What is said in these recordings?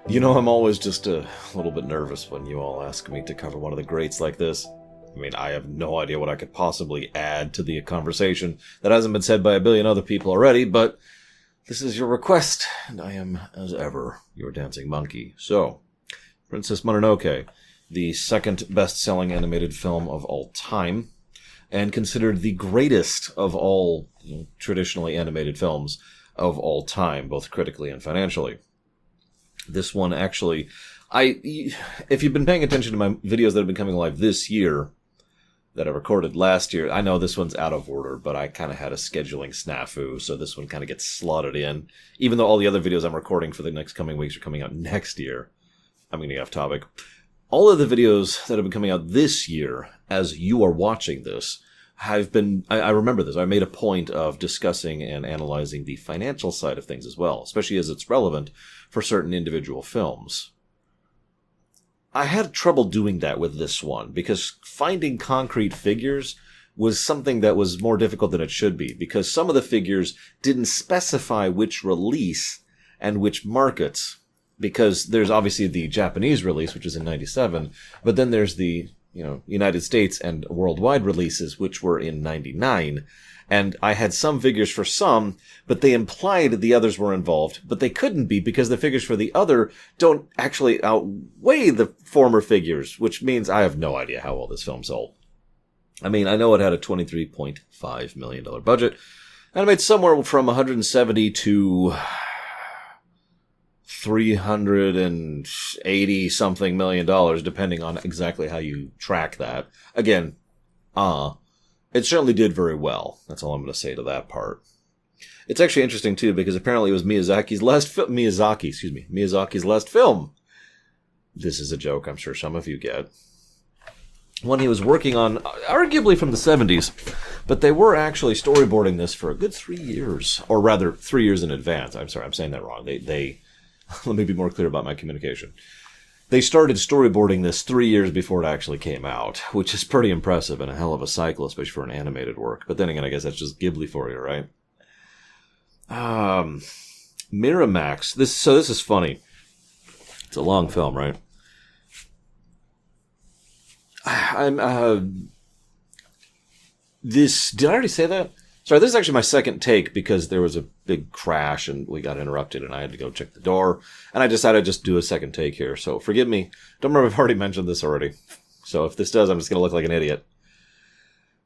You know, I'm always just a little bit nervous when you all ask me to cover one of the greats like this. I mean, I have no idea what I could possibly add to the conversation that hasn't been said by a billion other people already, but this is your request, and I am, as ever, your dancing monkey. So, Princess Mononoke, the second best-selling animated film of all time, and considered the greatest of all traditionally animated films of all time, both critically and financially. This one actually, if you've been paying attention to my videos that have been coming live this year, that I recorded last year, I know this one's out of order, but I kind of had a scheduling snafu, so this one kind of gets slotted in. Even though all the other videos I'm recording for the next coming weeks are coming out next year. I'm getting off topic. All of the videos that have been coming out this year, as you are watching this, have been, I remember this, I made a point of discussing and analyzing the financial side of things as well, especially as it's relevant for certain individual films. I had trouble doing that with this one, because finding concrete figures was something that was more difficult than it should be, because some of the figures didn't specify which release and which markets, because there's obviously the Japanese release, which is in 97, but then there's the United States and worldwide releases, which were in 99. And I had some figures for some, but they implied the others were involved, but they couldn't be because the figures for the other don't actually outweigh the former figures, which means I have no idea how well this film sold. I mean, I know it had a $23.5 million budget, and it made somewhere from 170 to 380 something million dollars, depending on exactly how you track that. Again, it certainly did very well. That's all I'm going to say to that part. It's actually interesting too, because apparently it was Miyazaki's last film. This is a joke I'm sure some of you get. One he was working on, arguably from the 70s, but they were actually storyboarding this for a good 3 years, or rather 3 years in advance. I'm sorry, I'm saying that wrong. They let me be more clear about my communication. They started storyboarding this 3 years before it actually came out, which is pretty impressive and a hell of a cycle, especially for an animated work. But then again, I guess that's just Ghibli for you, right? Miramax. This is funny. It's a long film, right? Did I already say that? Sorry, this is actually my second take because there was a big crash and we got interrupted and I had to go check the door. And I decided to just do a second take here. So forgive me. Don't remember if I've already mentioned this already. So if this does, I'm just going to look like an idiot.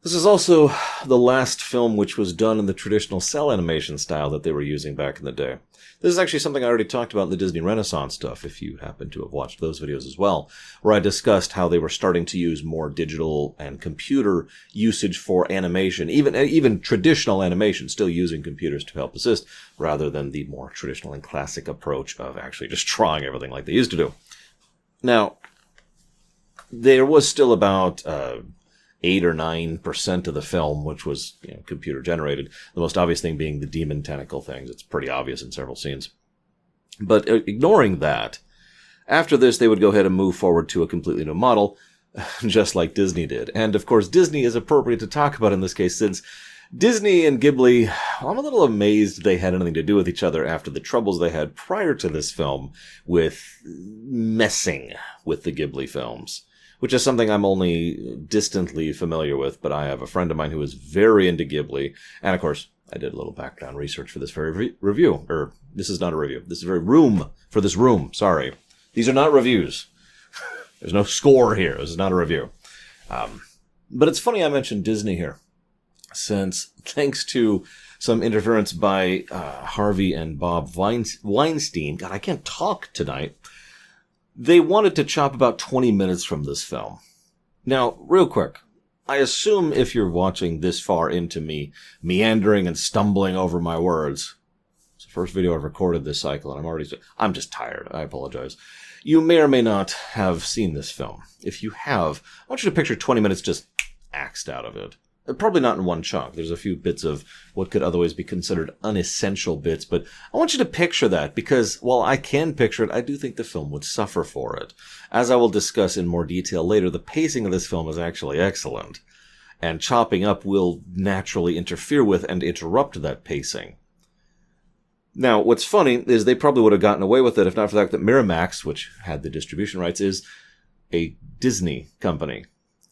This is also the last film which was done in the traditional cell animation style that they were using back in the day. This is actually something I already talked about in the Disney Renaissance stuff, if you happen to have watched those videos as well, where I discussed how they were starting to use more digital and computer usage for animation, even traditional animation, still using computers to help assist, rather than the more traditional and classic approach of actually just drawing everything like they used to do. Now, there was still about 8 or 9% of the film, which was computer generated. The most obvious thing being the demon tentacle things. It's pretty obvious in several scenes. But ignoring that, after this, they would go ahead and move forward to a completely new model, just like Disney did. And of course, Disney is appropriate to talk about in this case, since Disney and Ghibli, well, I'm a little amazed they had anything to do with each other after the troubles they had prior to this film with messing with the Ghibli films, which is something I'm only distantly familiar with, but I have a friend of mine who is very into Ghibli. And of course, I did a little background research for this very review. This is not a review. This is a very room for this room. Sorry. These are not reviews. There's no score here. This is not a review. But it's funny I mentioned Disney here, since thanks to some interference by Harvey and Bob Weinstein, God, I can't talk tonight, they wanted to chop about 20 minutes from this film. Now, real quick, I assume if you're watching this far into me meandering and stumbling over my words, it's the first video I've recorded this cycle, and I'm just tired. I apologize. You may or may not have seen this film. If you have, I want you to picture 20 minutes just axed out of it. Probably not in one chunk. There's a few bits of what could otherwise be considered unessential bits, but I want you to picture that, because while I can picture it, I do think the film would suffer for it. As I will discuss in more detail later, the pacing of this film is actually excellent, and chopping up will naturally interfere with and interrupt that pacing. Now, what's funny is they probably would have gotten away with it if not for the fact that Miramax, which had the distribution rights, is a Disney company.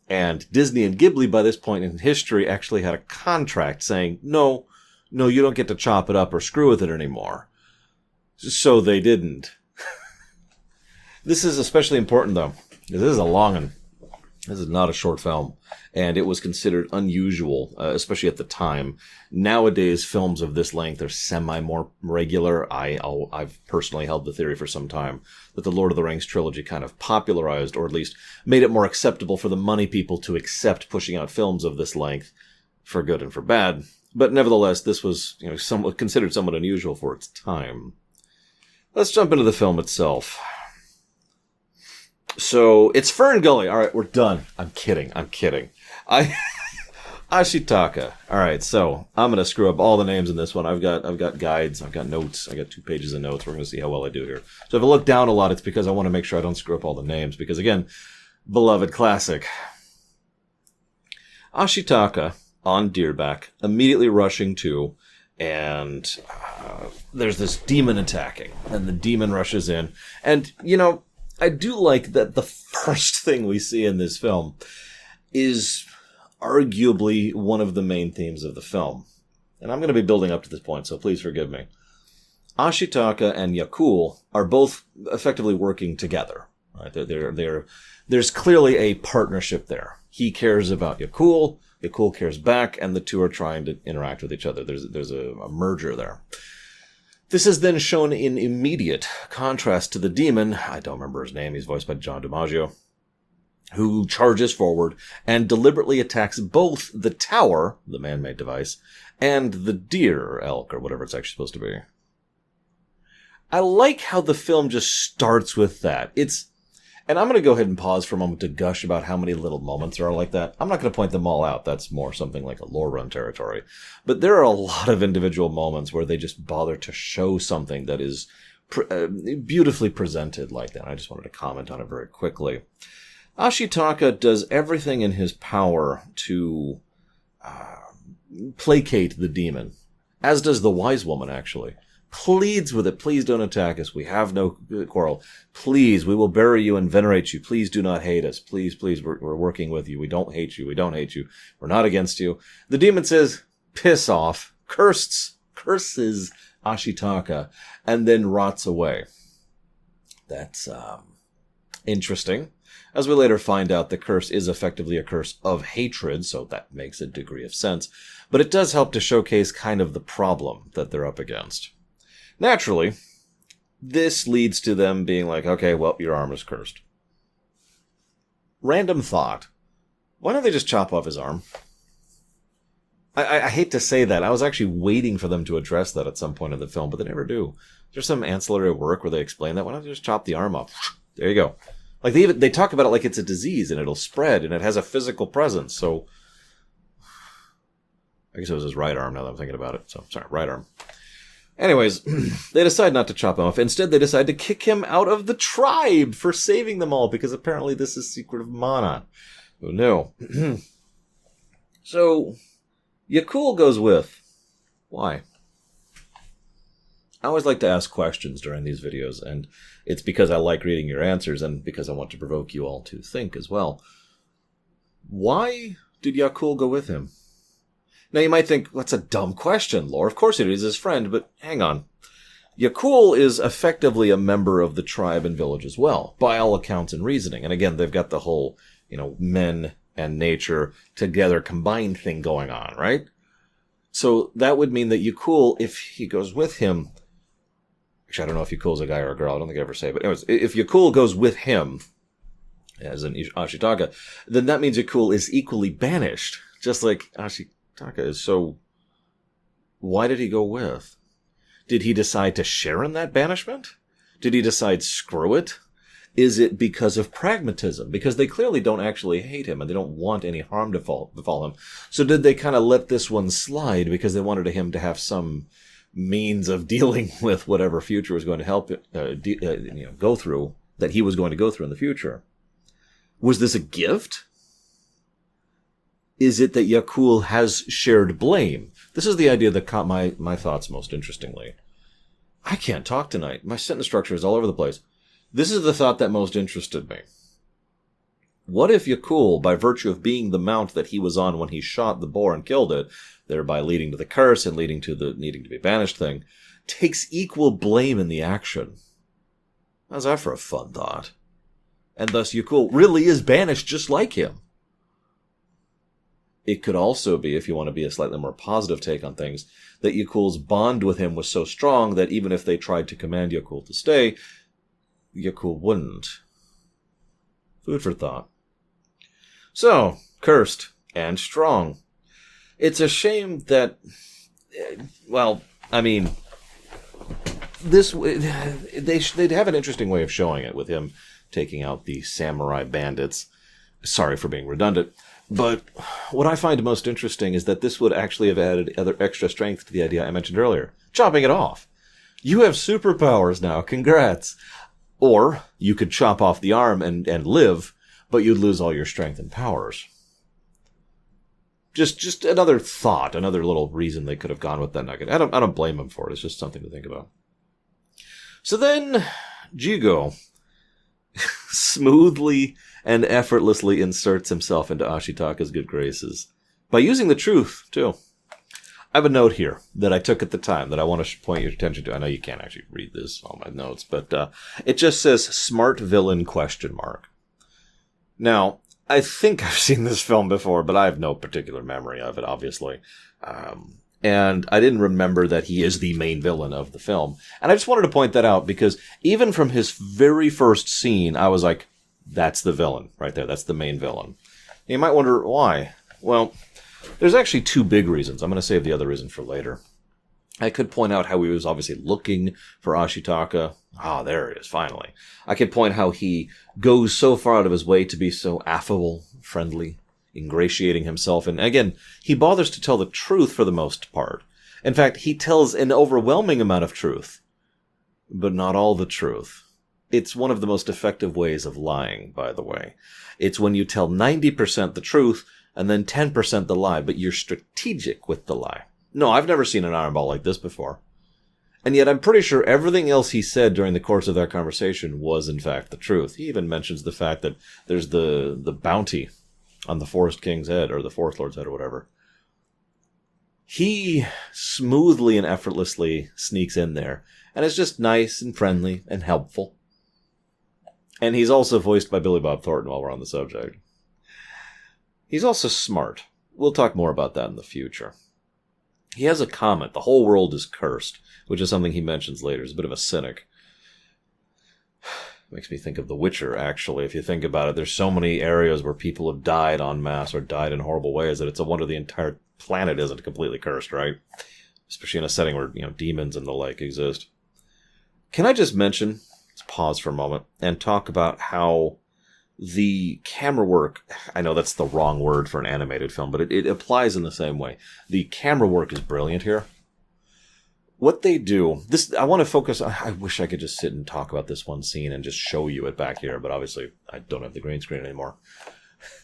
And Disney and Ghibli, by this point in history, actually had a contract saying, no, you don't get to chop it up or screw with it anymore. So they didn't. This is especially important, though. This is a long one. This is not a short film. And it was considered unusual, especially at the time. Nowadays, films of this length are semi-more regular. I've personally held the theory for some time that the Lord of the Rings trilogy kind of popularized, or at least made it more acceptable for the money people to accept pushing out films of this length, for good and for bad. But nevertheless, this was considered somewhat unusual for its time. Let's jump into the film itself. So, it's Fern Gully. All right, we're done. I'm kidding. Ashitaka. All right, so I'm going to screw up all the names in this one. I've got guides. I've got notes. I got 2 pages of notes. We're going to see how well I do here. So if I look down a lot, it's because I want to make sure I don't screw up all the names. Because, again, beloved classic. Ashitaka, on Deerback, immediately rushing to, and there's this demon attacking. And the demon rushes in. And, I do like that the first thing we see in this film is arguably one of the main themes of the film. And I'm going to be building up to this point, so please forgive me. Ashitaka and Yakul are both effectively working together. Right? There's clearly a partnership there. He cares about Yakul, Yakul cares back, and the two are trying to interact with each other. There's a merger there. This is then shown in immediate contrast to the demon. I don't remember his name. He's voiced by John DiMaggio, who charges forward and deliberately attacks both the tower, the man-made device, and the deer, elk, or whatever it's actually supposed to be. I like how the film just starts with that. And I'm going to go ahead and pause for a moment to gush about how many little moments there are like that. I'm not going to point them all out. That's more something like a lore run territory. But there are a lot of individual moments where they just bother to show something that is beautifully presented like that. I just wanted to comment on it very quickly. Ashitaka does everything in his power to placate the demon, as does the wise woman, actually. Pleads with it. Please don't attack us. We have no quarrel. Please, we will bury you and venerate you. Please do not hate us. Please, we're working with you. We don't hate you. We don't hate you. We're not against you. The demon says, piss off, curses Ashitaka, and then rots away. That's interesting. As we later find out, the curse is effectively a curse of hatred, so that makes a degree of sense. But it does help to showcase kind of the problem that they're up against. Naturally, this leads to them being like, okay, well, your arm is cursed. Random thought. Why don't they just chop off his arm? I hate to say that. I was actually waiting for them to address that at some point in the film, but they never do. There's some ancillary work where they explain that. Why don't they just chop the arm off? There you go. Like they talk about it like it's a disease and it'll spread and it has a physical presence. So I guess it was his right arm now that I'm thinking about it. So sorry, right arm. Anyways, they decide not to chop him off. Instead, they decide to kick him out of the tribe for saving them all, because apparently this is secret of Mana. Who knew? So, Yakul goes with. Why? I always like to ask questions during these videos, and it's because I like reading your answers, and because I want to provoke you all to think as well. Why did Yakul go with him? Now, you might think, that's a dumb question, Lore. Of course it is his friend, but hang on. Yakul is effectively a member of the tribe and village as well, by all accounts and reasoning. And again, they've got the whole, men and nature together combined thing going on, right? So that would mean that Yakul, if he goes with him... Actually, I don't know if Yakul's a guy or a girl. I don't think I ever say. But anyways, if Yakul goes with him, as in Ashitaka, then that means Yakul is equally banished, just like Ashitaka is. So why did he go with? Did he decide to share in that banishment? Did he decide screw it? Is it because of pragmatism? Because they clearly don't actually hate him and they don't want any harm to befall him. So did they kind of let this one slide because they wanted him to have some means of dealing with whatever future was going to help go through, that he was going to go through in the future? Was this a gift? Is it that Yakul has shared blame? This is the idea that caught my thoughts most interestingly. I can't talk tonight. My sentence structure is all over the place. This is the thought that most interested me. What if Yakul, by virtue of being the mount that he was on when he shot the boar and killed it, thereby leading to the curse and leading to the needing to be banished thing, takes equal blame in the action? How's that for a fun thought? And thus Yakul really is banished just like him. It could also be, if you want to be a slightly more positive take on things, that Yakul's bond with him was so strong that even if they tried to command Yakul to stay, Yakul wouldn't. Food for thought. So, cursed and strong. It's a shame that, well, I mean, they'd have an interesting way of showing it with him taking out the samurai bandits. Sorry for being redundant. But what I find most interesting is that this would actually have added other extra strength to the idea I mentioned earlier. Chopping it off. You have superpowers now. Congrats. Or you could chop off the arm and live, but you'd lose all your strength and powers. Just another thought, another little reason they could have gone with that nugget. I don't blame them for it. It's just something to think about. So then, Jigo smoothly and effortlessly inserts himself into Ashitaka's good graces. By using the truth, too. I have a note here that I took at the time that I want to point your attention to. I know you can't actually read this on my notes, but it just says, smart villain ? Now, I think I've seen this film before, but I have no particular memory of it, obviously. And I didn't remember that he is the main villain of the film. And I just wanted to point that out because even from his very first scene, I was like, that's the villain right there. That's the main villain. And you might wonder why. Well, there's actually two big reasons. I'm going to save the other reason for later. I could point out how he was obviously looking for Ashitaka. Ah, there it is, finally. I could point how he goes so far out of his way to be so affable, friendly, ingratiating himself. And again, he bothers to tell the truth for the most part. In fact, he tells an overwhelming amount of truth, but not all the truth. It's one of the most effective ways of lying, by the way. It's when you tell 90% the truth and then 10% the lie, but you're strategic with the lie. No, I've never seen an iron ball like this before. And yet I'm pretty sure everything else he said during the course of that conversation was in fact the truth. He even mentions the fact that there's the bounty on the Forest King's head, or the Forest Lord's head, or whatever. He smoothly and effortlessly sneaks in there, and is just nice and friendly and helpful. And he's also voiced by Billy Bob Thornton while we're on the subject. He's also smart. We'll talk more about that in the future. He has a comment, the whole world is cursed, which is something he mentions later. He's a bit of a cynic. Makes me think of The Witcher, actually. If you think about it, there's so many areas where people have died en masse or died in horrible ways that it's a wonder the entire planet isn't completely cursed, right? Especially in a setting where, demons and the like exist. Can I just mention, let's pause for a moment, and talk about how the camera work, I know that's the wrong word for an animated film, but it applies in the same way. The camera work is brilliant here. What they do, I want to focus, I wish I could just sit and talk about this one scene and just show you it back here, but obviously I don't have the green screen anymore.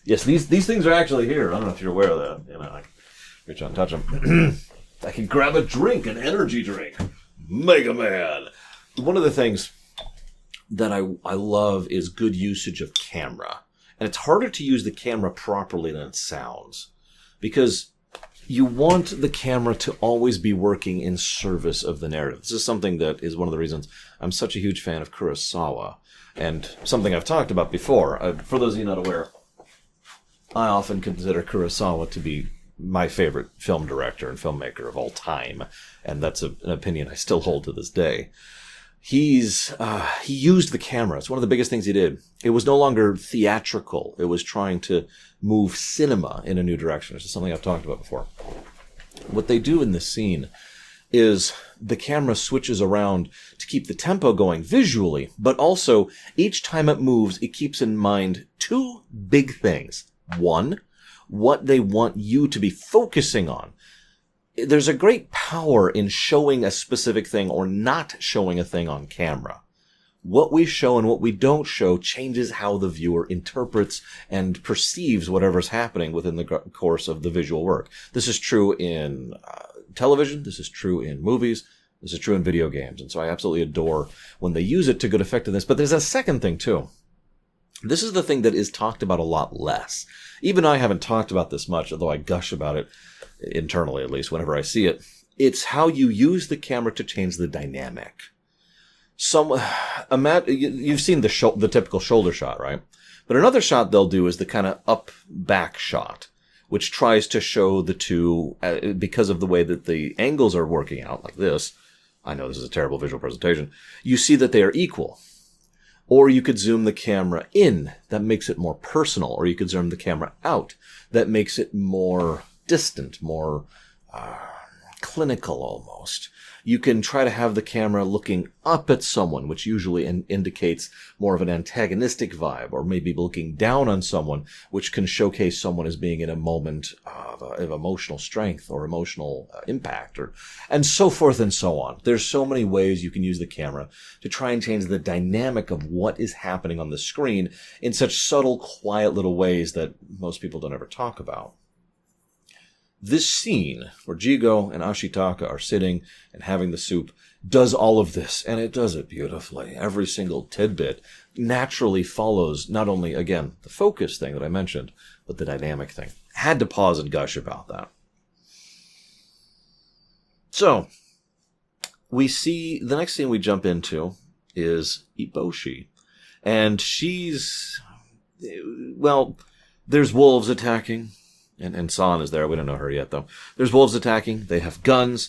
Yes, these things are actually here. I don't know if you're aware of that. I reach out and touch them. I can grab a drink, an energy drink. Mega Man. One of the things that I love is good usage of camera. And it's harder to use the camera properly than it sounds. Because you want the camera to always be working in service of the narrative. This is something that is one of the reasons I'm such a huge fan of Kurosawa. And something I've talked about before. For those of you not aware, I often consider Kurosawa to be my favorite film director and filmmaker of all time. And that's an opinion I still hold to this day. He used the camera. It's one of the biggest things he did. It was no longer theatrical. It was trying to move cinema in a new direction. This is something I've talked about before. What they do in this scene is the camera switches around to keep the tempo going visually, but also each time it moves, it keeps in mind two big things. One, what they want you to be focusing on. There's a great power in showing a specific thing or not showing a thing on camera. What we show and what we don't show changes how the viewer interprets and perceives whatever's happening within the course of the visual work. This is true in television. This is true in movies. This is true in video games, and so I absolutely adore when they use it to good effect in this. But there's a second thing, too. This is the thing that is talked about a lot less. Even I haven't talked about this much, although I gush about it, internally at least, whenever I see it. It's how you use the camera to change the dynamic. You've seen the typical shoulder shot, right? But another shot they'll do is the kind of up-back shot, which tries to show the two, because of the way that the angles are working out, like this. I know this is a terrible visual presentation. You see that they are equal. Or you could zoom the camera in. That makes it more personal. Or you could zoom the camera out. That makes it more distant, more clinical almost. You can try to have the camera looking up at someone, which usually indicates more of an antagonistic vibe, or maybe looking down on someone, which can showcase someone as being in a moment of emotional strength or emotional impact, and so forth and so on. There's so many ways you can use the camera to try and change the dynamic of what is happening on the screen in such subtle, quiet little ways that most people don't ever talk about. This scene where Jigo and Ashitaka are sitting and having the soup does all of this, and it does it beautifully. Every single tidbit naturally follows not only, again, the focus thing that I mentioned, but the dynamic thing. Had to pause and gush about that. So, we see, the next scene we jump into is Iboshi. And she's, well, there's wolves attacking. And San is there. We don't know her yet, though. There's wolves attacking. They have guns.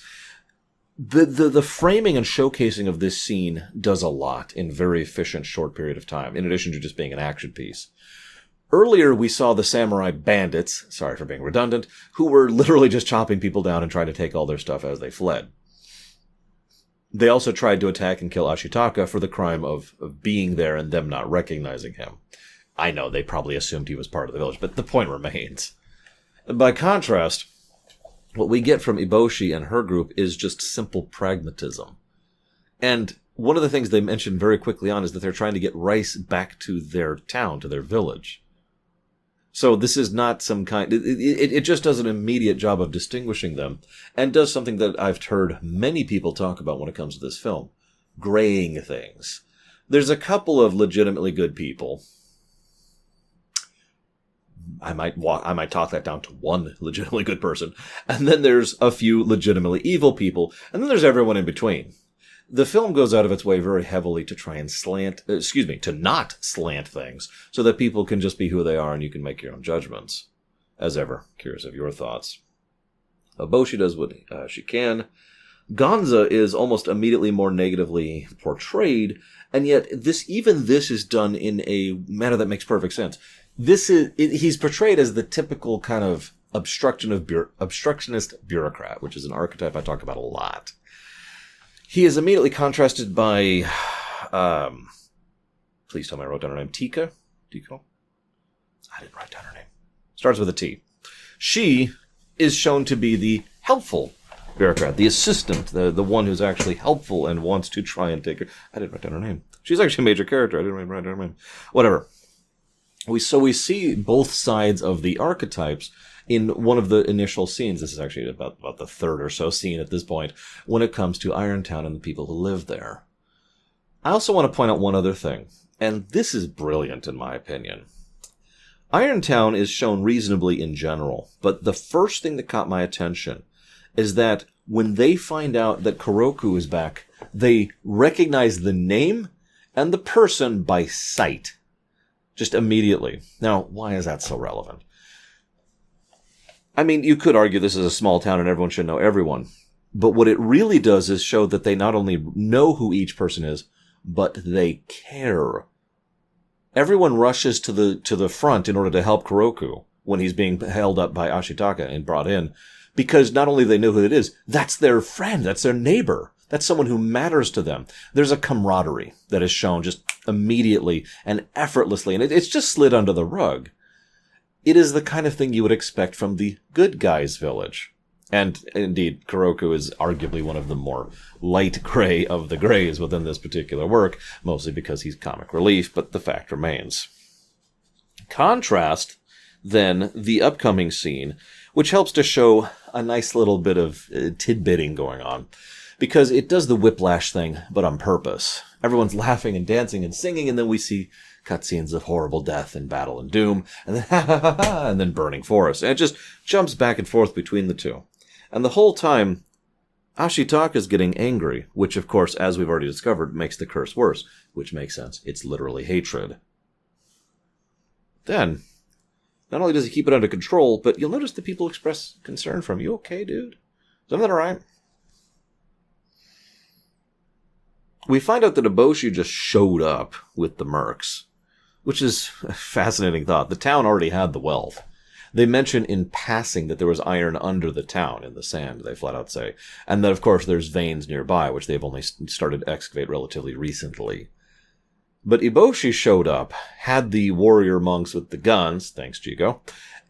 The framing and showcasing of this scene does a lot in a very efficient, short period of time, in addition to just being an action piece. Earlier, we saw the samurai bandits, sorry for being redundant, who were literally just chopping people down and trying to take all their stuff as they fled. They also tried to attack and kill Ashitaka for the crime of being there and them not recognizing him. I know, they probably assumed he was part of the village, but the point remains. By contrast, what we get from Iboshi and her group is just simple pragmatism. And one of the things they mention very quickly on is that they're trying to get rice back to their town, to their village. So this is not some kind... It just does an immediate job of distinguishing them, and does something that I've heard many people talk about when it comes to this film. Graying things. There's a couple of legitimately good people. I might talk that down to one legitimately good person. And then there's a few legitimately evil people. And then there's everyone in between. The film goes out of its way very heavily to try and to not slant things, so that people can just be who they are and you can make your own judgments. As ever, curious of your thoughts. Iboshi does what she can. Gonza is almost immediately more negatively portrayed, and yet this is done in a manner that makes perfect sense. He's portrayed as the typical kind of obstructionist bureaucrat, which is an archetype I talk about a lot. He is immediately contrasted by, please tell me I wrote down her name, Tico? I didn't write down her name. Starts with a T. She is shown to be the helpful bureaucrat, the assistant, the one who's actually helpful and wants to try and take her. I didn't write down her name. She's actually a major character. I didn't write down her name. Whatever. We see both sides of the archetypes in one of the initial scenes. This is actually about the third or so scene at this point, when it comes to Irontown and the people who live there. I also want to point out one other thing, and this is brilliant in my opinion. Irontown is shown reasonably in general, but the first thing that caught my attention is that when they find out that Kuroku is back, they recognize the name and the person by sight. Just immediately. Now, why is that so relevant? I mean, you could argue this is a small town and everyone should know everyone. But what it really does is show that they not only know who each person is, but they care. Everyone rushes to the front in order to help Kuroku when he's being held up by Ashitaka and brought in. Because not only they know who it is, that's their friend, that's their neighbor. That's someone who matters to them. There's a camaraderie that is shown just immediately and effortlessly, and it's just slid under the rug. It is the kind of thing you would expect from the good guys' village. And indeed, Kuroku is arguably one of the more light gray of the grays within this particular work, mostly because he's comic relief, but the fact remains. Contrast, then, the upcoming scene, which helps to show a nice little bit of tidbitting going on. Because it does the whiplash thing, but on purpose. Everyone's laughing and dancing and singing, and then we see cutscenes of horrible death and battle and doom, and then ha ha ha ha, and then burning forest. And it just jumps back and forth between the two. And the whole time, Ashitaka's getting angry, which of course, as we've already discovered, makes the curse worse, which makes sense. It's literally hatred. Then, not only does he keep it under control, but you'll notice that people express concern from you. Okay, dude? Is everything alright? We find out that Eboshi just showed up with the mercs, which is a fascinating thought. The town already had the wealth. They mention in passing that there was iron under the town in the sand, they flat out say. And then, of course, there's veins nearby, which they've only started to excavate relatively recently. But Eboshi showed up, had the warrior monks with the guns, thanks Chico,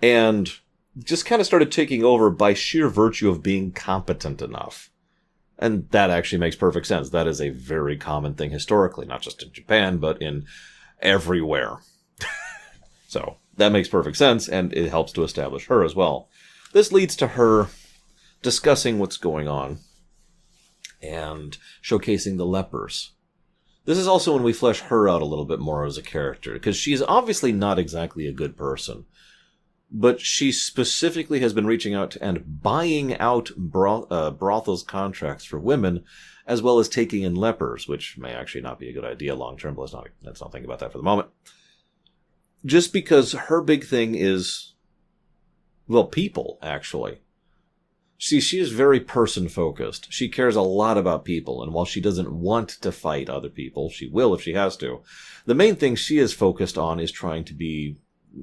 and just kind of started taking over by sheer virtue of being competent enough. And that actually makes perfect sense. That is a very common thing historically, not just in Japan, but in everywhere. So that makes perfect sense, and it helps to establish her as well. This leads to her discussing what's going on and showcasing the lepers. This is also when we flesh her out a little bit more as a character, because she's obviously not exactly a good person. But she specifically has been reaching out and buying out brothels contracts for women, as well as taking in lepers, which may actually not be a good idea long term, but let's not think about that for the moment. Just because her big thing is, well, people, actually. See, she is very person-focused. She cares a lot about people, and while she doesn't want to fight other people, she will if she has to. The main thing she is focused on is trying to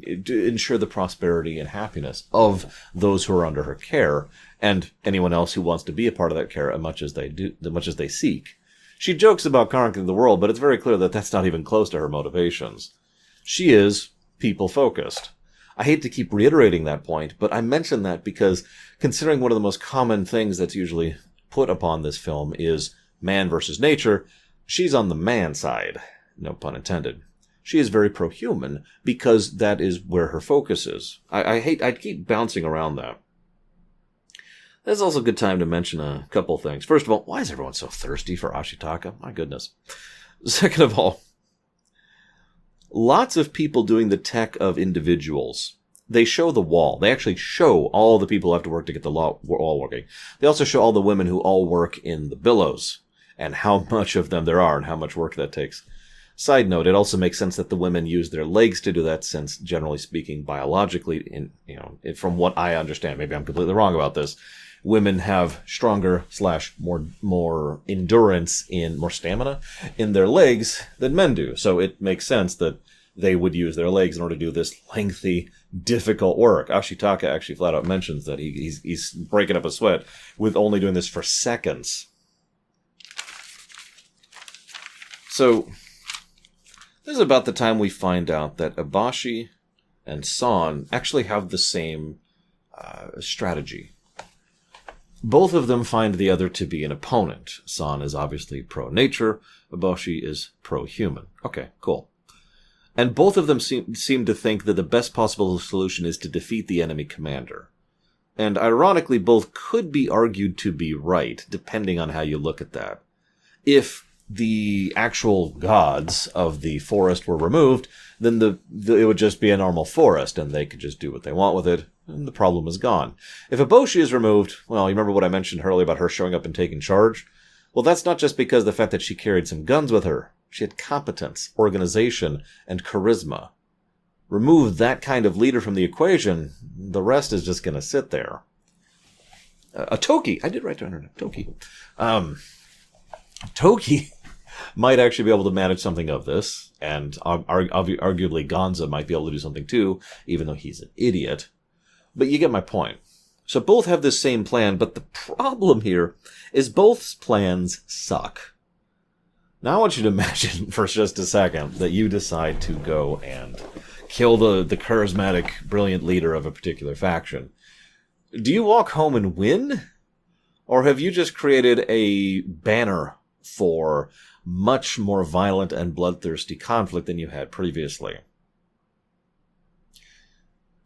ensure the prosperity and happiness of those who are under her care, and anyone else who wants to be a part of that care as much as they seek. She jokes about conquering the world, but it's very clear that that's not even close to her motivations. She is people-focused. I hate to keep reiterating that point, but I mention that because considering one of the most common things that's usually put upon this film is man versus nature, she's on the man side. No pun intended. She is very pro-human because that is where her focus is. I keep bouncing around that. That's also a good time to mention a couple things. First of all, why is everyone so thirsty for Ashitaka? My goodness. Second of all, lots of people doing the tech of individuals. They show the wall. They actually show all the people who have to work to get the wall working. They also show all the women who all work in the billows and how much of them there are and how much work that takes. Side note, it also makes sense that the women use their legs to do that since, generally speaking, biologically, from what I understand, maybe I'm completely wrong about this, women have stronger / more endurance more stamina in their legs than men do. So it makes sense that they would use their legs in order to do this lengthy, difficult work. Ashitaka actually flat out mentions that he's breaking up a sweat with only doing this for seconds. So this is about the time we find out that Eboshi and San actually have the same strategy. Both of them find the other to be an opponent. San is obviously pro-nature. Eboshi is pro-human. Okay, cool. And both of them seem to think that the best possible solution is to defeat the enemy commander. And ironically, both could be argued to be right, depending on how you look at that. If the actual gods of the forest were removed, then it would just be a normal forest, and they could just do what they want with it, and the problem is gone. If Eboshi is removed, well, you remember what I mentioned earlier about her showing up and taking charge? Well, that's not just because of the fact that she carried some guns with her. She had competence, organization, and charisma. Remove that kind of leader from the equation, the rest is just going to sit there. A Toki, I did write down her name, Toki. Toki might actually be able to manage something of this, and arguably Gonza might be able to do something too, even though he's an idiot. But you get my point. So both have this same plan, but the problem here is both plans suck. Now I want you to imagine for just a second that you decide to go and kill the charismatic, brilliant leader of a particular faction. Do you walk home and win? Or have you just created a banner for much more violent and bloodthirsty conflict than you had previously?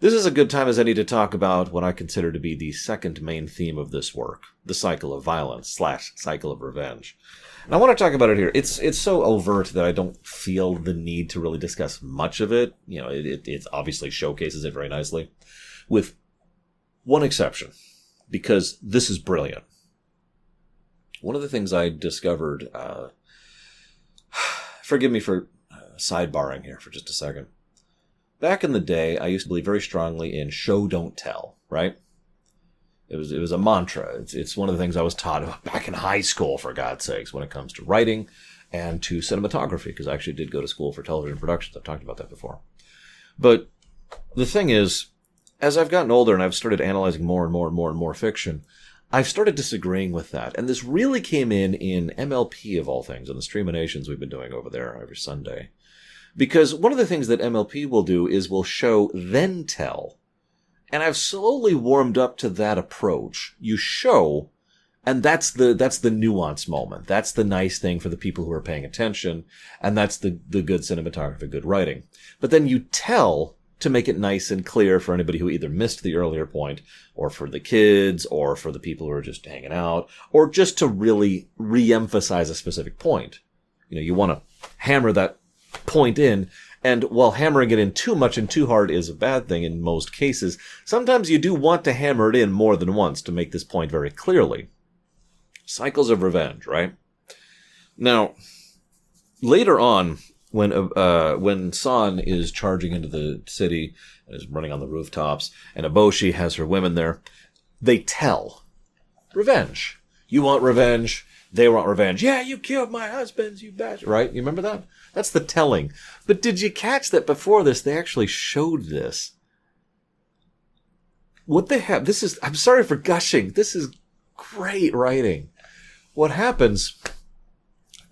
This is a good time as any to talk about what I consider to be the second main theme of this work, the cycle of violence / cycle of revenge. And I want to talk about it here. It's so overt that I don't feel the need to really discuss much of it. You know, it obviously showcases it very nicely, with one exception, because this is brilliant. One of the things I discovered, forgive me for sidebarring here for just a second. Back in the day, I used to believe very strongly in show, don't tell, right? It was a mantra. It's one of the things I was taught back in high school, for God's sakes, when it comes to writing and to cinematography, because I actually did go to school for television productions. I've talked about that before. But the thing is, as I've gotten older and I've started analyzing more and more fiction, I've started disagreeing with that. And this really came in MLP, of all things, on the Streaminations we've been doing over there every Sunday. Because one of the things that MLP will do is will show, then tell. And I've slowly warmed up to that approach. You show, and that's the nuance moment. That's the nice thing for the people who are paying attention, and that's the good cinematography, good writing. But then you tell to make it nice and clear for anybody who either missed the earlier point, or for the kids, or for the people who are just hanging out, or just to really re-emphasize a specific point. You know, you want to hammer that point in, and while hammering it in too much and too hard is a bad thing in most cases, sometimes you do want to hammer it in more than once to make this point very clearly. Cycles of revenge, right? Now, later on, when San is charging into the city and is running on the rooftops, and Eboshi has her women there, they tell. Revenge. You want revenge? They want revenge. Yeah, you killed my husband, you bastard. Right? You remember that? That's the telling. But did you catch that before this, they actually showed this? What they have, I'm sorry for gushing. This is great writing. What happens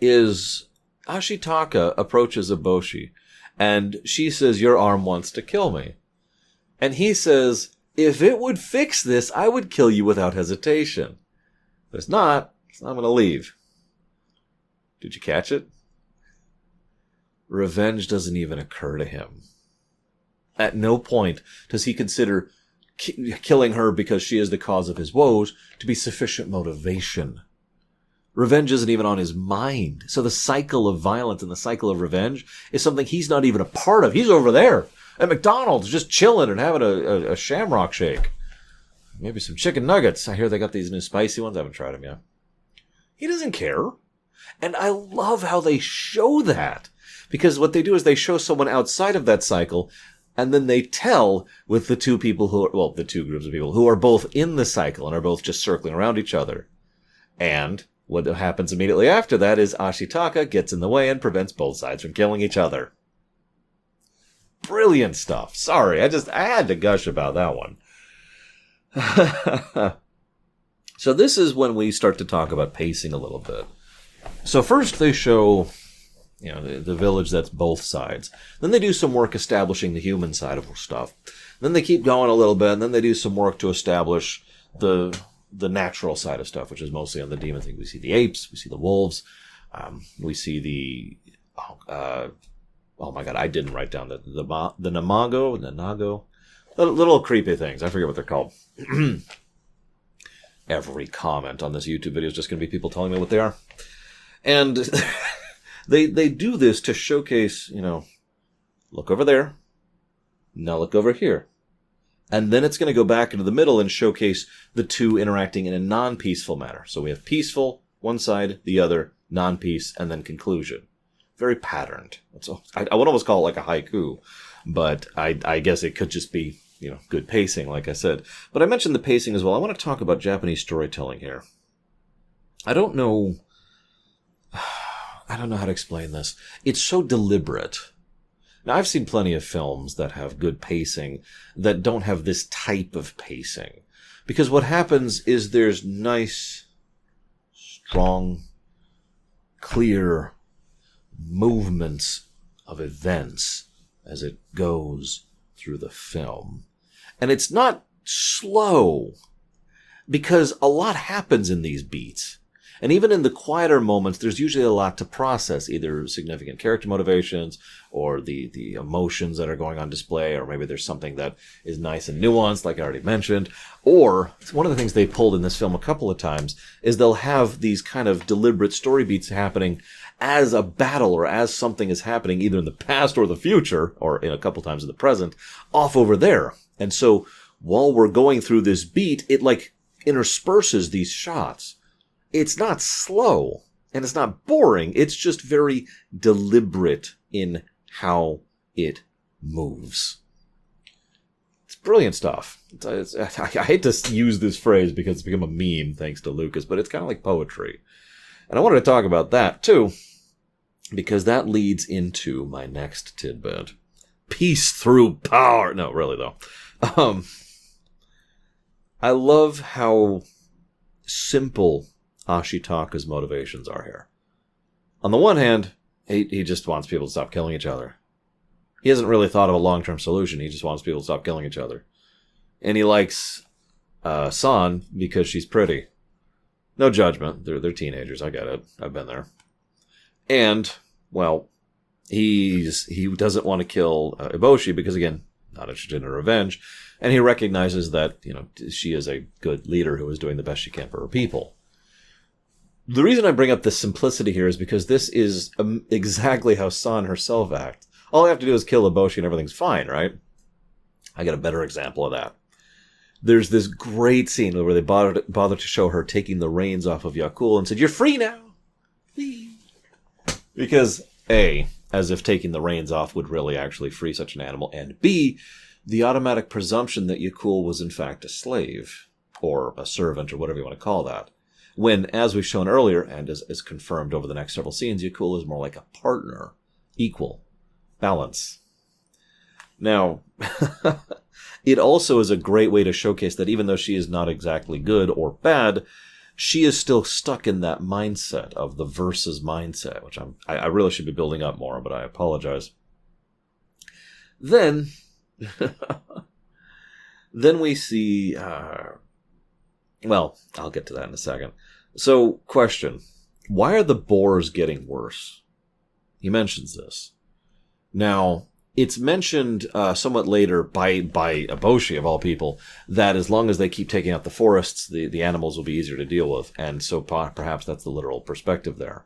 is Ashitaka approaches Eboshi, and she says, your arm wants to kill me. And he says, if it would fix this, I would kill you without hesitation. But it's not, so I'm going to leave. Did you catch it? Revenge doesn't even occur to him. At no point does he consider killing her because she is the cause of his woes to be sufficient motivation. Revenge isn't even on his mind. So the cycle of violence and the cycle of revenge is something he's not even a part of. He's over there at McDonald's just chilling and having a shamrock shake. Maybe some chicken nuggets. I hear they got these new spicy ones. I haven't tried them yet. He doesn't care. And I love how they show that. Because what they do is they show someone outside of that cycle, and then they tell with the two people the two groups of people who are both in the cycle and are both just circling around each other. And what happens immediately after that is Ashitaka gets in the way and prevents both sides from killing each other. Brilliant stuff. Sorry, I had to gush about that one. So this is when we start to talk about pacing a little bit. So first they show, the village that's both sides. Then they do some work establishing the human side of stuff. Then they keep going a little bit, and then they do some work to establish the natural side of stuff, which is mostly on the demon thing. We see the apes, we see the wolves, we see the oh my god, I didn't write down the Nanago, little creepy things. I forget what they're called. Every comment on this YouTube video is just going to be people telling me what they are. And they do this to showcase, look over there, now look over here. And then it's going to go back into the middle and showcase the two interacting in a non-peaceful manner. So we have peaceful, one side, the other, non-peace, and then conclusion. Very patterned. I would almost call it like a haiku, but I guess it could just be, good pacing, like I said. But I mentioned the pacing as well. I want to talk about Japanese storytelling here. I don't know how to explain this. It's so deliberate. Now, I've seen plenty of films that have good pacing that don't have this type of pacing. Because what happens is there's nice, strong, clear movements of events as it goes through the film. And it's not slow, because a lot happens in these beats. And even in the quieter moments, there's usually a lot to process, either significant character motivations or the emotions that are going on display, or maybe there's something that is nice and nuanced, like I already mentioned. Or one of the things they pulled in this film a couple of times is they'll have these kind of deliberate story beats happening as a battle or as something is happening either in the past or the future, or in a couple times in the present, off over there. And so while we're going through this beat, it like intersperses these shots. It's not slow and it's not boring. It's just very deliberate in how it moves. It's brilliant stuff. I hate to use this phrase because it's become a meme thanks to Lucas, but it's kind of like poetry. And I wanted to talk about that too, because that leads into my next tidbit. Peace through power. No, really though. I love how simple Ashitaka's motivations are here. On the one hand, he just wants people to stop killing each other. He hasn't really thought of a long-term solution. He just wants people to stop killing each other. And he likes San because she's pretty. No judgment. They're teenagers. I get it. I've been there. And, well, he doesn't want to kill Eboshi because, again, not interested in her revenge. And he recognizes that, she is a good leader who is doing the best she can for her people. The reason I bring up this simplicity here is because this is exactly how San herself acts. All I have to do is kill Eboshi and everything's fine, right? I got a better example of that. There's this great scene where they bother to show her taking the reins off of Yakul and said, "You're free now." Because A, as if taking the reins off would really actually free such an animal, and B, the automatic presumption that Yakul was in fact a slave, or a servant, or whatever you want to call that. When, as we've shown earlier, and is confirmed over the next several scenes, Yakul is more like a partner, equal, balance. Now, it also is a great way to showcase that even though she is not exactly good or bad, she is still stuck in that mindset of the versus mindset, which I really should be building up more, but I apologize. Then we see, well, I'll get to that in a second. So, question. Why are the Boars getting worse? He mentions this. Now, it's mentioned somewhat later by Eboshi, of all people, that as long as they keep taking out the forests, the animals will be easier to deal with. And so perhaps that's the literal perspective there.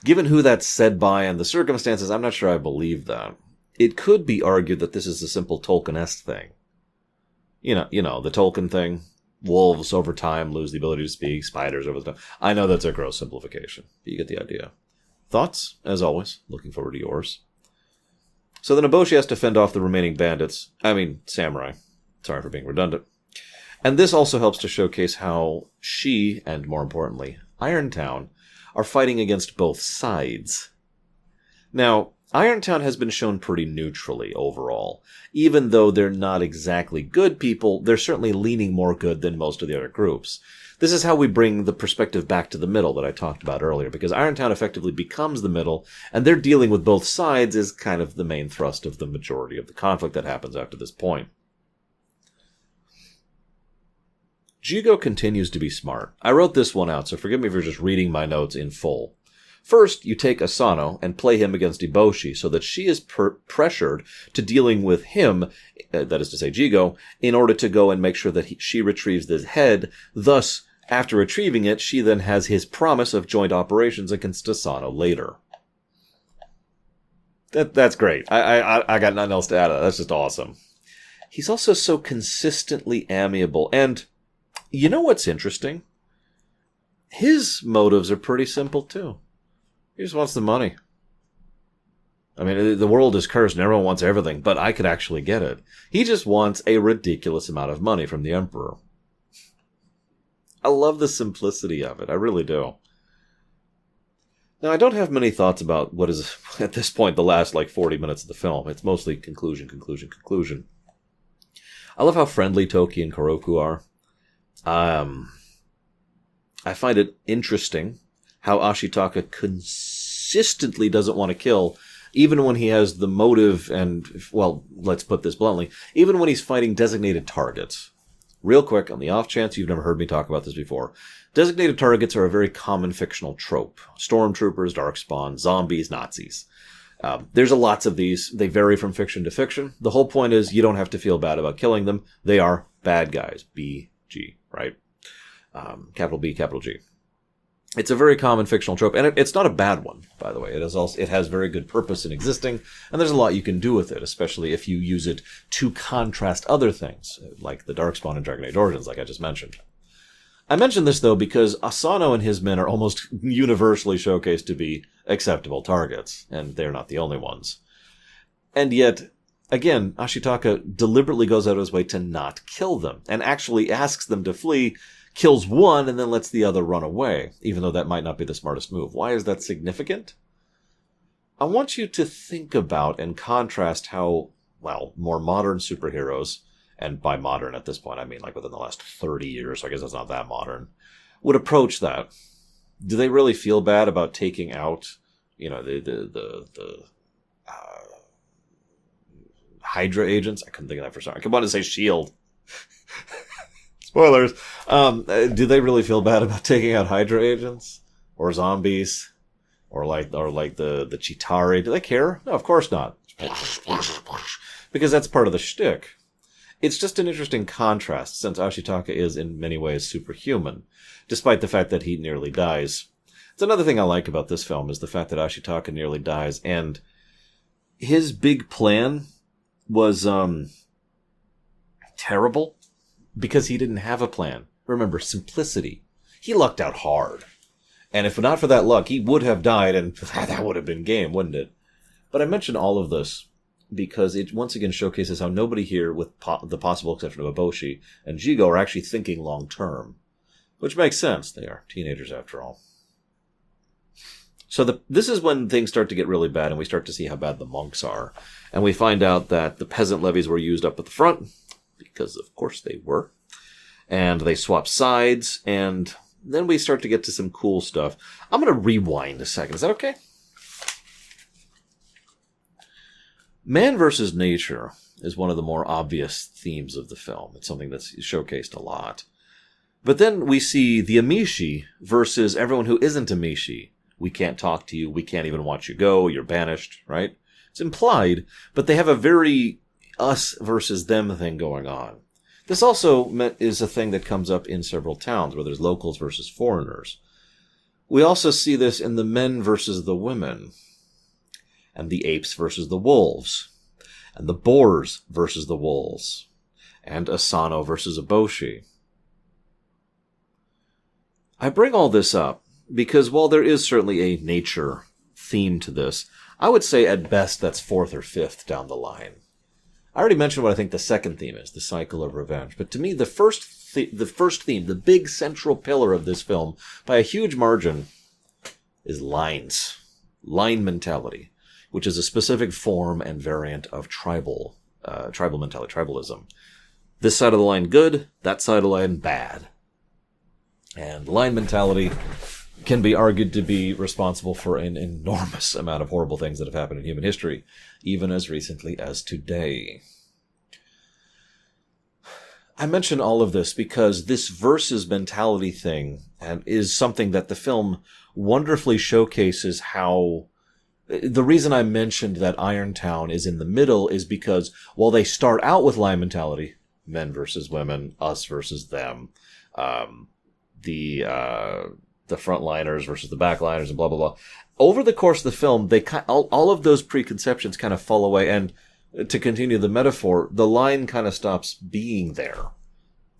Given who that's said by and the circumstances, I'm not sure I believe that. It could be argued that this is a simple Tolkien-esque thing. You know, the Tolkien thing. Wolves over time lose the ability to speak. Spiders over time. I know that's a gross simplification, but you get the idea. Thoughts? As always, looking forward to yours. So then Eboshi has to fend off the remaining bandits. Samurai. Sorry for being redundant. And this also helps to showcase how she, and more importantly, Irontown, are fighting against both sides. Now, Irontown has been shown pretty neutrally overall. Even though they're not exactly good people, they're certainly leaning more good than most of the other groups. This is how we bring the perspective back to the middle that I talked about earlier, because Irontown effectively becomes the middle, and their dealing with both sides is kind of the main thrust of the majority of the conflict that happens after this point. Jigo continues to be smart. I wrote this one out, so forgive me for just reading my notes in full. First, you take Asano and play him against Eboshi so that she is pressured to dealing with him, that is to say Jigo, in order to go and make sure that she retrieves this head. Thus, after retrieving it, she then has his promise of joint operations against Asano later. That's great. I got nothing else to add to that. That's just awesome. He's also so consistently amiable. And you know what's interesting? His motives are pretty simple, too. He just wants the money. The world is cursed and everyone wants everything, but I could actually get it. He just wants a ridiculous amount of money from the Emperor. I love the simplicity of it. I really do. Now, I don't have many thoughts about what is, at this point, the last 40 minutes of the film. It's mostly conclusion. I love how friendly Toki and Koroku are. I find it interesting how Ashitaka consistently doesn't want to kill, even when he has the motive and, well, let's put this bluntly, even when he's fighting designated targets. Real quick, on the off chance you've never heard me talk about this before, designated targets are a very common fictional trope. Stormtroopers, Darkspawn, zombies, Nazis. There's lots of these. They vary from fiction to fiction. The whole point is you don't have to feel bad about killing them. They are bad guys. B-G, right? Capital B, capital G. It's a very common fictional trope, and it's not a bad one, by the way. It has very good purpose in existing, and there's a lot you can do with it, especially if you use it to contrast other things, like the Darkspawn and Dragon Age Origins, like I just mentioned. I mention this, though, because Asano and his men are almost universally showcased to be acceptable targets, and they're not the only ones. And yet, again, Ashitaka deliberately goes out of his way to not kill them, and actually asks them to flee, kills one, and then lets the other run away, even though that might not be the smartest move. Why is that significant? I want you to think about and contrast how, well, more modern superheroes, and by modern at this point I mean like within the last 30 years, so I guess that's not that modern, would approach that. Do they really feel bad about taking out, the Hydra agents? I couldn't think of that for a second. I could want to say S.H.I.E.L.D. Spoilers. Do they really feel bad about taking out Hydra agents? Or zombies? Or like the Chitauri? Do they care? No, of course not. Because that's part of the shtick. It's just an interesting contrast, since Ashitaka is in many ways superhuman, despite the fact that he nearly dies. It's another thing I like about this film is the fact that Ashitaka nearly dies, and his big plan was terrible because he didn't have a plan. Remember, simplicity. He lucked out hard. And if not for that luck, he would have died, and that would have been game, wouldn't it? But I mention all of this because it once again showcases how nobody here, with the possible exception of Eboshi and Jigo, are actually thinking long-term. Which makes sense. They are teenagers, after all. So this is when things start to get really bad, and we start to see how bad the monks are. And we find out that the peasant levies were used up at the front, because of course they were. And they swap sides, and then we start to get to some cool stuff. I'm going to rewind a second. Is that okay? Man versus nature is one of the more obvious themes of the film. It's something that's showcased a lot. But then we see the Amishi versus everyone who isn't Amishi. We can't talk to you. We can't even watch you go. You're banished, right? It's implied, but they have a very us versus them thing going on. This also is a thing that comes up in several towns, where there's locals versus foreigners. We also see this in the men versus the women, and the apes versus the wolves, and the boars versus the wolves, and Asano versus Eboshi. I bring all this up because while there is certainly a nature theme to this, I would say at best that's fourth or fifth down the line. I already mentioned what I think the second theme is, the cycle of revenge. But to me, the first theme, the big central pillar of this film, by a huge margin, is lines. Line mentality, which is a specific form and variant of tribal mentality, tribalism. This side of the line good, that side of the line bad. And line mentality can be argued to be responsible for an enormous amount of horrible things that have happened in human history, even as recently as today. I mention all of this because this versus mentality thing is something that the film wonderfully showcases how... The reason I mentioned that Irontown is in the middle is because while they start out with line mentality, men versus women, us versus them, the frontliners versus the backliners, and blah, blah, blah. Over the course of the film, all of those preconceptions kind of fall away, and to continue the metaphor, the line kind of stops being there.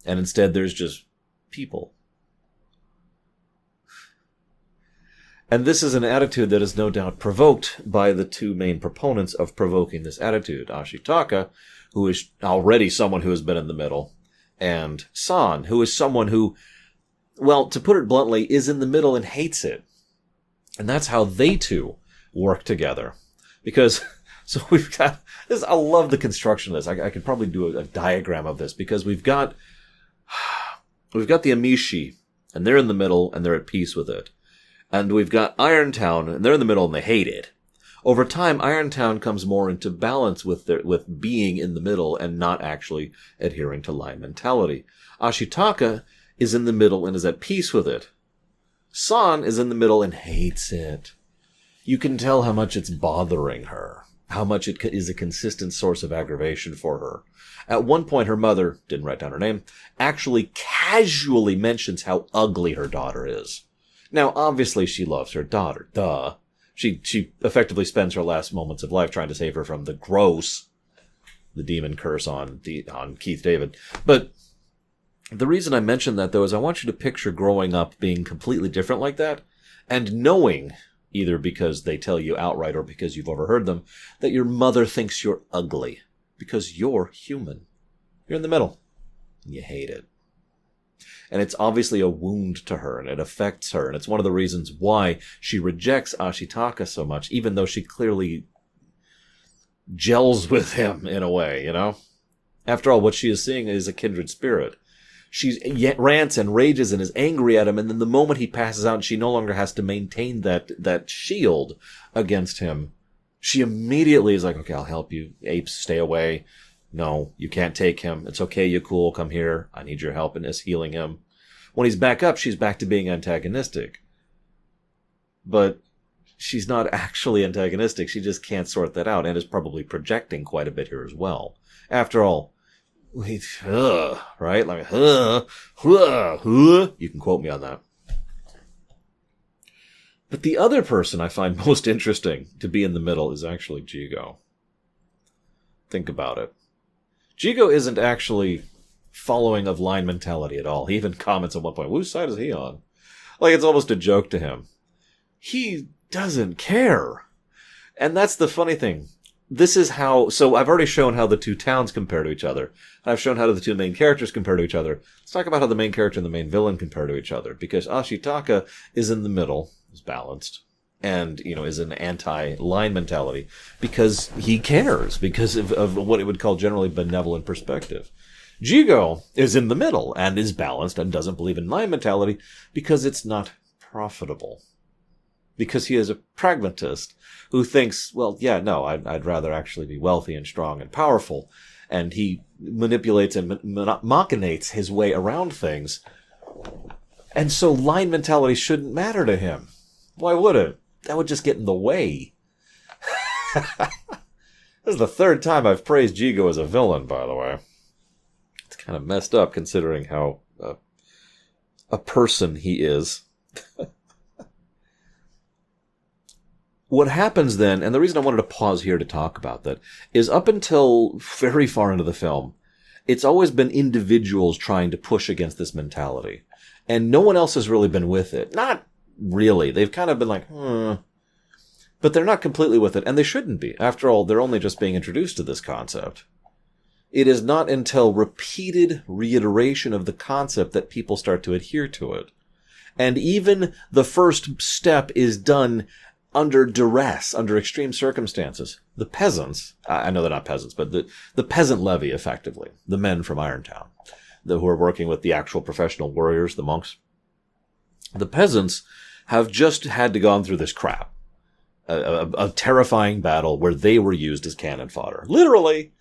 And instead, there's just people. And this is an attitude that is no doubt provoked by the two main proponents of provoking this attitude, Ashitaka, who is already someone who has been in the middle, and San, who is someone who, well, to put it bluntly, is in the middle and hates it. And that's how they two work together. Because, so we've got this, I love the construction of this. I could probably do a diagram of this, because we've got the Amishi, and they're in the middle, and they're at peace with it. And we've got Irontown, and they're in the middle, and they hate it. Over time, Irontown comes more into balance with being in the middle and not actually adhering to line mentality. Ashitaka is in the middle and is at peace with it. San is in the middle and hates it. You can tell how much it's bothering her, how much it is a consistent source of aggravation for her. At one point, her mother, didn't write down her name, actually casually mentions how ugly her daughter is. Now, obviously, she loves her daughter. Duh. She effectively spends her last moments of life trying to save her from the gross, the demon curse on Keith David. But the reason I mention that, though, is I want you to picture growing up being completely different like that, and knowing, either because they tell you outright or because you've overheard them, that your mother thinks you're ugly, because you're human. You're in the middle, and you hate it. And it's obviously a wound to her, and it affects her, and it's one of the reasons why she rejects Ashitaka so much, even though she clearly gels with him in a way, you know? After all, what she is seeing is a kindred spirit. She rants and rages and is angry at him, and then the moment he passes out and she no longer has to maintain that shield against him, she immediately is like, okay, I'll help you. Apes, stay away. No, you can't take him. It's okay, you cool, come here. I need your help in this, healing him. When he's back up, she's back to being antagonistic. But she's not actually antagonistic. She just can't sort that out and is probably projecting quite a bit here as well. After all, right? Like, you can quote me on that. But the other person I find most interesting to be in the middle is actually Jigo. Think about it. Jigo isn't actually following of line mentality at all. He even comments at one point, whose side is he on? Like, it's almost a joke to him. He doesn't care. And that's the funny thing. This is how, so I've already shown how the two towns compare to each other. I've shown how the two main characters compare to each other. Let's talk about how the main character and the main villain compare to each other. Because Ashitaka is in the middle, is balanced, and, is an anti-line mentality because he cares, because of what it would call generally benevolent perspective. Jigo is in the middle and is balanced and doesn't believe in line mentality because it's not profitable. Because he is a pragmatist who thinks, well, yeah, no, I'd rather actually be wealthy and strong and powerful. And he manipulates and machinates his way around things. And so line mentality shouldn't matter to him. Why would it? That would just get in the way. This is the third time I've praised Jigo as a villain, by the way. It's kind of messed up considering how a person he is. What happens then, and the reason I wanted to pause here to talk about that, is up until very far into the film, it's always been individuals trying to push against this mentality. And no one else has really been with it. Not really. They've kind of been like, But they're not completely with it, and they shouldn't be. After all, they're only just being introduced to this concept. It is not until repeated reiteration of the concept that people start to adhere to it. And even the first step is done under duress, under extreme circumstances. The peasants, I know they're not peasants, but the peasant levy, effectively, the men from Irontown, who are working with the actual professional warriors, the monks, the peasants have just had to go through this crap. A terrifying battle where they were used as cannon fodder. Literally.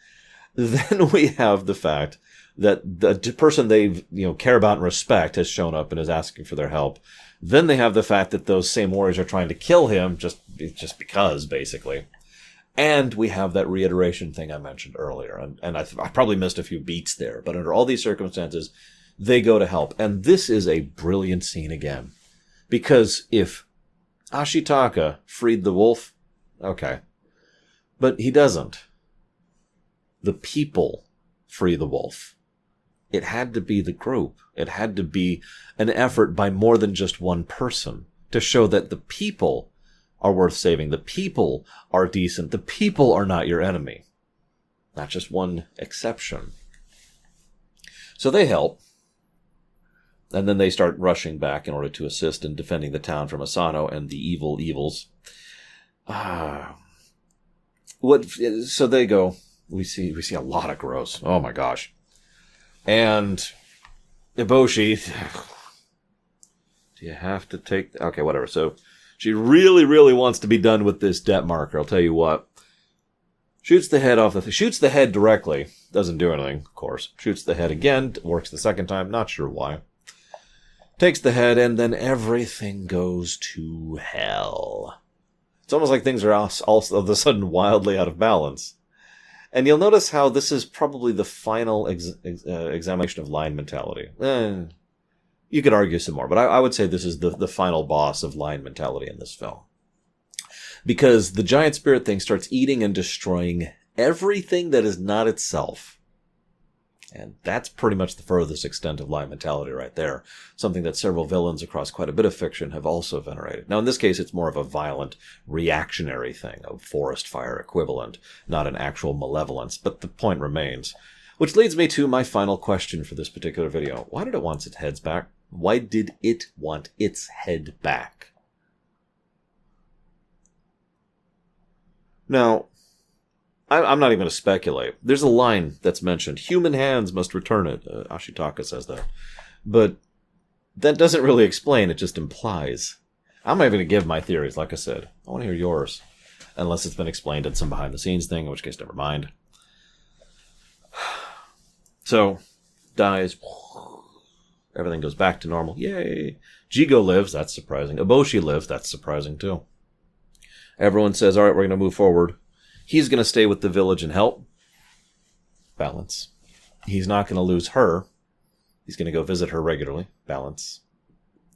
Then we have the fact that the person they care about and respect has shown up and is asking for their help. Then they have the fact that those same warriors are trying to kill him just because, basically. And we have that reiteration thing I mentioned earlier. And I probably missed a few beats there. But under all these circumstances, they go to help. And this is a brilliant scene again. Because if Ashitaka freed the wolf, okay. But he doesn't. The people free the wolf. It had to be the group. It had to be an effort by more than just one person to show that the people are worth saving. The people are decent. The people are not your enemy. Not just one exception. So they help. And then they start rushing back in order to assist in defending the town from Asano and the evils. So they go. We see a lot of gross. Oh my gosh. And Iboshi, do you have to take... Okay, whatever. So She really, really wants to be done with this debt marker. I'll tell you what. Shoots the head off shoots the head directly. Doesn't do anything, of course. Shoots the head again. Works the second time. Not sure why. Takes the head, and then everything goes to hell. It's almost like things are all of a sudden wildly out of balance. And you'll notice how this is probably the final examination of lion mentality. You could argue some more, but I would say this is the final boss of lion mentality in this film. Because the giant spirit thing starts eating and destroying everything that is not itself. And that's pretty much the furthest extent of lion mentality right there. Something that several villains across quite a bit of fiction have also venerated. Now, in this case, it's more of a violent, reactionary thing, a forest fire equivalent, not an actual malevolence, but the point remains. Which leads me to my final question for this particular video. Why did it want its head back? Why did it want its head back? Now, I'm not even going to speculate. There's a line that's mentioned. Human hands must return it. Ashitaka says that. But that doesn't really explain. It just implies. I'm not even going to give my theories, like I said. I want to hear yours. Unless it's been explained in some behind-the-scenes thing, in which case, never mind. So, dies. Everything goes back to normal. Yay! Jigo lives. That's surprising. Eboshi lives. That's surprising, too. Everyone says, all right, we're going to move forward. He's going to stay with the village and help. Balance. He's not going to lose her. He's going to go visit her regularly. Balance.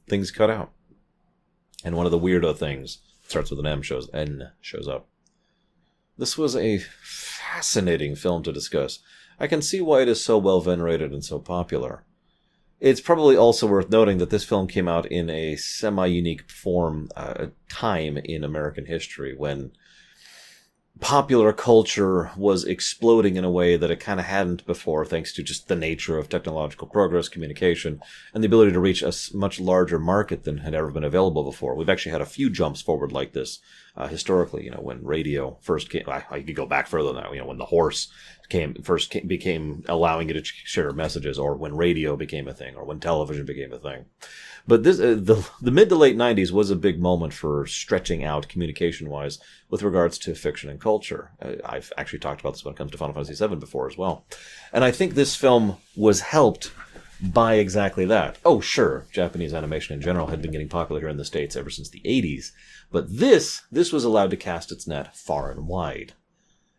Things cut out. And one of the weirdo things, starts with an N shows up. This was a fascinating film to discuss. I can see why it is so well venerated and so popular. It's probably also worth noting that this film came out in a semi-unique form, time in American history when popular culture was exploding in a way that it kind of hadn't before, thanks to just the nature of technological progress, communication, and the ability to reach a much larger market than had ever been available before. We've actually had a few jumps forward like this historically. When radio first came, I could go back further than that. When the horse became allowing you to share messages, or when radio became a thing, or when television became a thing. But this, the mid to late 90s was a big moment for stretching out communication-wise with regards to fiction and culture. I've actually talked about this when it comes to Final Fantasy VII before as well. And I think this film was helped by exactly that. Oh, sure, Japanese animation in general had been getting popular here in the States ever since the 80s. But this was allowed to cast its net far and wide.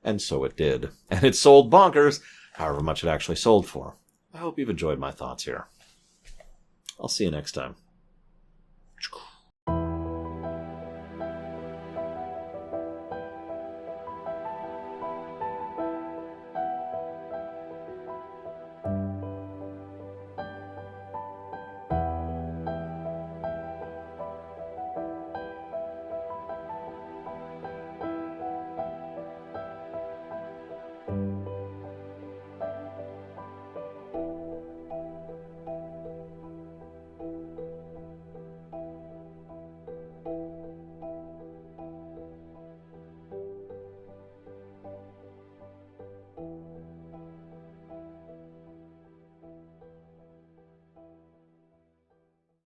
And so it did. And it sold bonkers, however much it actually sold for. I hope you've enjoyed my thoughts here. I'll see you next time.